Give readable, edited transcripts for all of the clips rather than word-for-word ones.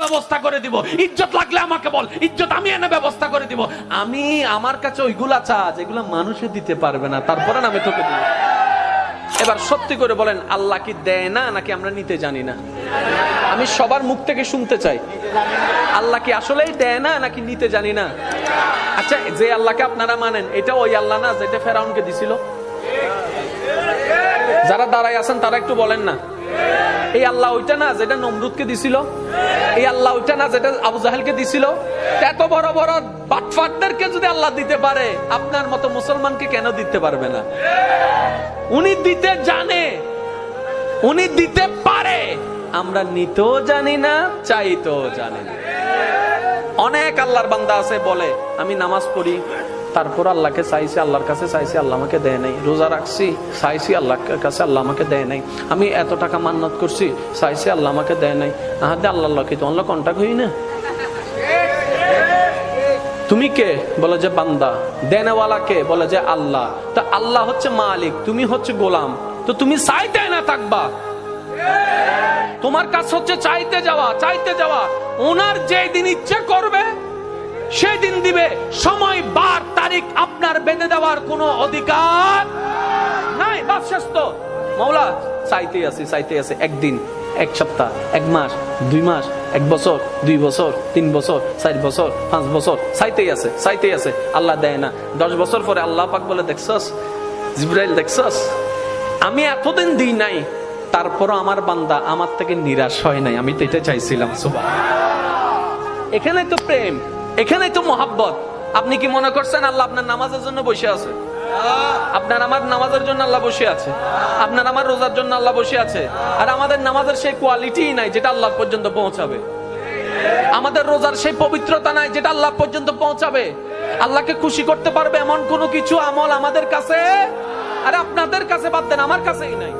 ব্যবস্থা করে দিব, ইজ্জত লাগলে আমাকে বল, ইজ্জত আমি এনে ব্যবস্থা করে দিব। আমি আমার কাছে ওইগুলা চা যেগুলা মানুষে দিতে পারবে না, তারপরে আমি তোকে দিব। এবার সত্যি করে বলেন, আল্লাহ কি দেয় না নাকি আমরা নিতে জানি না? আমি সবার মুখ থেকে শুনতে চাই, আল্লাহ কি আসলেই দেয় না নাকি নিতে জানি না? আচ্ছা, যে আল্লাহকে আপনারা মানেন, এটা ওই আল্লাহ না যেটা ফেরাউনকে দিছিল? যারা দাঁড়ায় আছেন তারা একটু বলেন না, এই আল্লাহ ওইটা না যেটা নমরুদকে দিছিল? এই আল্লাহ ওইটা না যেটা আবু জাহেলকে দিছিল? এত বড় বড় বাটফাটদেরকে যদি আল্লাহ দিতে পারে, আপনার মতো মুসলমানকে কেন দিতে পারবে না? উনি দিতে জানে, উনি দিতে পারে, আমরা নিতেও জানি না, চাইতেও জানি না। অনেক আল্লাহর বান্দা আছে বলে, আমি নামাজ পড়ি, তারপর আল্লাহকে চাইছি, আল্লাহর কাছে চাইছি, আল্লাহ আমাকে দেয় নাই। রোজা রাখছি, চাইছি আল্লাহর কাছে, আল্লাহ আমাকে দেয় নাই। আমি এত টাকা মান্নত করছি, চাইছি, আল্লাহ আমাকে দেয় নাই। আহাদে আল্লাহ কি তোমার কন্টাক্ট হই না? তুমি কে? বলে যে বান্দা। দেনেওয়ালা কে? বলে যে আল্লাহ। তা আল্লাহ হচ্ছে মালিক, তুমি হচ্ছে গোলাম, তো তুমি চাইতে না থাকবা। তোমার কাজ হচ্ছে চাইতে যাওয়া, চাইতে যাওয়া। ওনার যে দিন ইচ্ছে করবে সেই দিন দিবে। সময়, বার, তারিখ আপনার বেঁধে দেওয়ার কোনো অধিকার নাই। বাস শেষ তো। মাওলা চাইতে আছে, চাইতে আছে। একদিন, এক সপ্তাহ, এক মাস, 2 মাস, 1 বছর, 2 বছর, 3 বছর, 4 বছর, 5 বছর, চাইতেই আছে, চাইতেই আছে। আল্লাহ দেয় না। 10 বছর পরে আল্লাহ পাক বলে, দেখছস জিবরাইল, দেখছস আমি এতদিন দিই নাই, তারপরও আমার বান্দা আমার থেকে নিরাশ হয় নাই। আমি তো এটা চাইছিলাম। সুবহানাল্লাহ। এখানে তো প্রেম, এখানে তো মহাব্বত। আপনি কি মনে করছেন আল্লাহ আপনার নামাজের জন্য বসে আছে? আপনার আমার নামাজের জন্য আল্লাহ বসে আছে, আপনার আমার রোজার জন্য আল্লাহ বসে আছে। আর আমাদের নামাজের সেই কোয়ালিটি নাই যেটা আল্লাহ পর্যন্ত পৌঁছাবে। আমাদের রোজার সেই পবিত্রতা নাই যেটা আল্লাহ পর্যন্ত পৌঁছাবে। আল্লাহকে খুশি করতে পারবে এমন কোনো কিছু আমল আমাদের কাছে, আর আপনাদের কাছে বাদ দেন, আমার কাছেই নাই,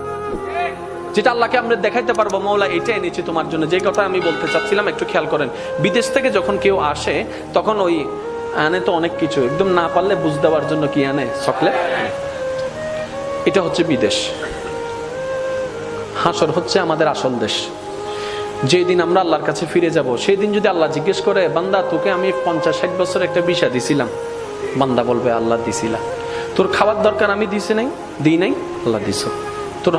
যেটা আল্লাহকে আমরা দেখাইতে পারবো মৌলা এটা এনেছি তোমার জন্য। যে কথা আমি বলতে চাচ্ছিলাম, একটু খেয়াল করেন। বিদেশ থেকে যখন কেউ আসে, তখন ওই আনে তো অনেক কিছু, একদম না পারলে বুঝ দেওয়ার জন্য কি আনে? চকলেট। এটা হচ্ছে বিদেশ। হাসর হচ্ছে আমাদের আসল দেশ। যেদিন আমরা আল্লাহর কাছে ফিরে যাব, সেই দিন যদি আল্লাহ জিজ্ঞেস করে, বান্দা তোকে আমি 50-60 বছর একটা ভিসা দিছিলাম, বান্দা বলবে আল্লাহ দিছিলা। তোর খাওয়ার দরকার আমি দিছি নাই? দিই নাই? আল্লাহ দিছ। তোর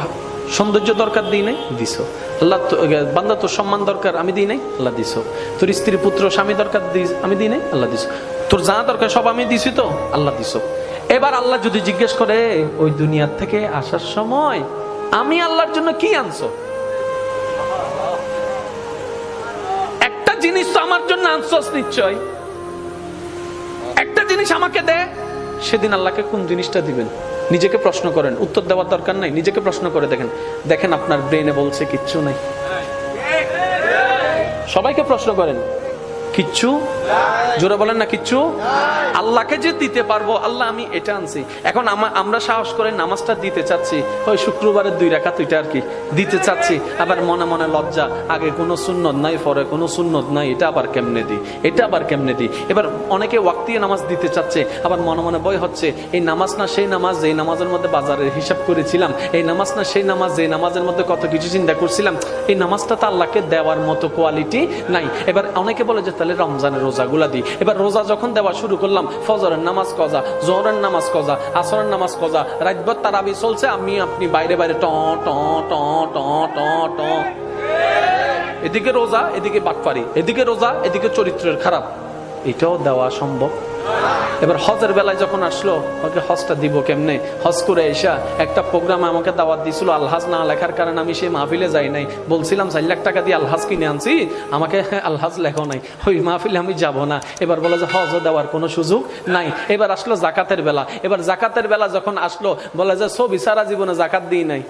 সৌন্দর্য দরকার দিই নাই? দিছ। আল্লাহ। বান্দা তোর সম্মান দরকার আমি দিই নাই? আল্লাহ দিছ। তোর স্ত্রী, পুত্র, স্বামী দরকার আমি দিই নাই? আল্লাহ দিছ। তোর যা দরকার সব আমি দিছি তো? আল্লাহ দিছ। এবার আল্লাহ যদি জিজ্ঞেস করে, ওই দুনিয়ার থেকে আসার সময় আমি আল্লাহর জন্য কি আনছো? একটা জিনিস তো আমার জন্য আনছস নিশ্চয়, একটা জিনিস আমাকে দে। সেদিন আল্লাহকে কোন জিনিসটা দিবেন? নিজেকে প্রশ্ন করেন, উত্তর দেওয়ার দরকার নাই, নিজেকে প্রশ্ন করে দেখেন। দেখেন আপনার ব্রেনে বলছে কিচ্ছু নাই। সবাইকে প্রশ্ন করেন, কিচ্ছু? জোরে বলেন না, কিচ্ছু? আল্লাহকে যে দিতে পারবো, আল্লাহ আমি এটা আনছি। এখন আমরা সাহস করে নামাজটা দিতে চাচ্ছি, ওই শুক্রবারের 2 রাকাত ওইটা আর কি দিতে চাচ্ছি। আবার মনে মনে লজ্জা, আগে কোনো সুন্নত নাই, পরে কোনো সুন্নত নাই, এটা আবার কেমনে দিই, এটা আবার কেমনে দিই। এবার অনেকে ওয়াক্তিয়া নামাজ দিতে চাচ্ছে, আবার মনে মনে ভয় হচ্ছে, এই নামাজ না সেই নামাজ যেই নামাজের মধ্যে বাজারের হিসাব করেছিলাম, এই নামাজ না সেই নামাজ যেই নামাজের মধ্যে কত কিছু চিন্তা করছিলাম, এই নামাজটা তো আল্লাহকে দেওয়ার মতো কোয়ালিটি নাই। এবার অনেকে বলে যে তাহলে রমজানের রোজাগুলা দিই। এবার রোজা যখন দেওয়া শুরু করলাম, ফজরের নামাজ কজা, জোহরের নামাজ কজা, আসরের নামাজ কজা, রাতভর তারাবি চলছে, আমি আপনি বাইরে বাইরে ট ট ট ট ট ট, এদিকে রোজা, এদিকে বাটপারি, এদিকে রোজা, এদিকে চরিত্রের খারাপ। এটাও দেওয়া সম্ভব? এবার হজের বেলায় যখন আসলো, ওকে হজটা দিব কেমনে? হজ করে এসা একটা প্রোগ্রামে আমাকে দাওয়াত দিয়েছিল, আলহাজ না লেখার কারণে আমি সেই মাহফিলে যাই নাই। বলছিলাম 4 লাখ টাকা দিয়ে আলহাজ কিনে আনছি, আমাকে আলহাজ লেখো নাই, ওই মাহফিলে আমি যাব না। এবার বলে যে হজও দেওয়ার কোনো সুযোগ নাই। এবার আসলো জাকাতের বেলা। এবার জাকাতের বেলা যখন আসলো, বলে যে ছবি সারা জীবনে জাকাত দিই নাই।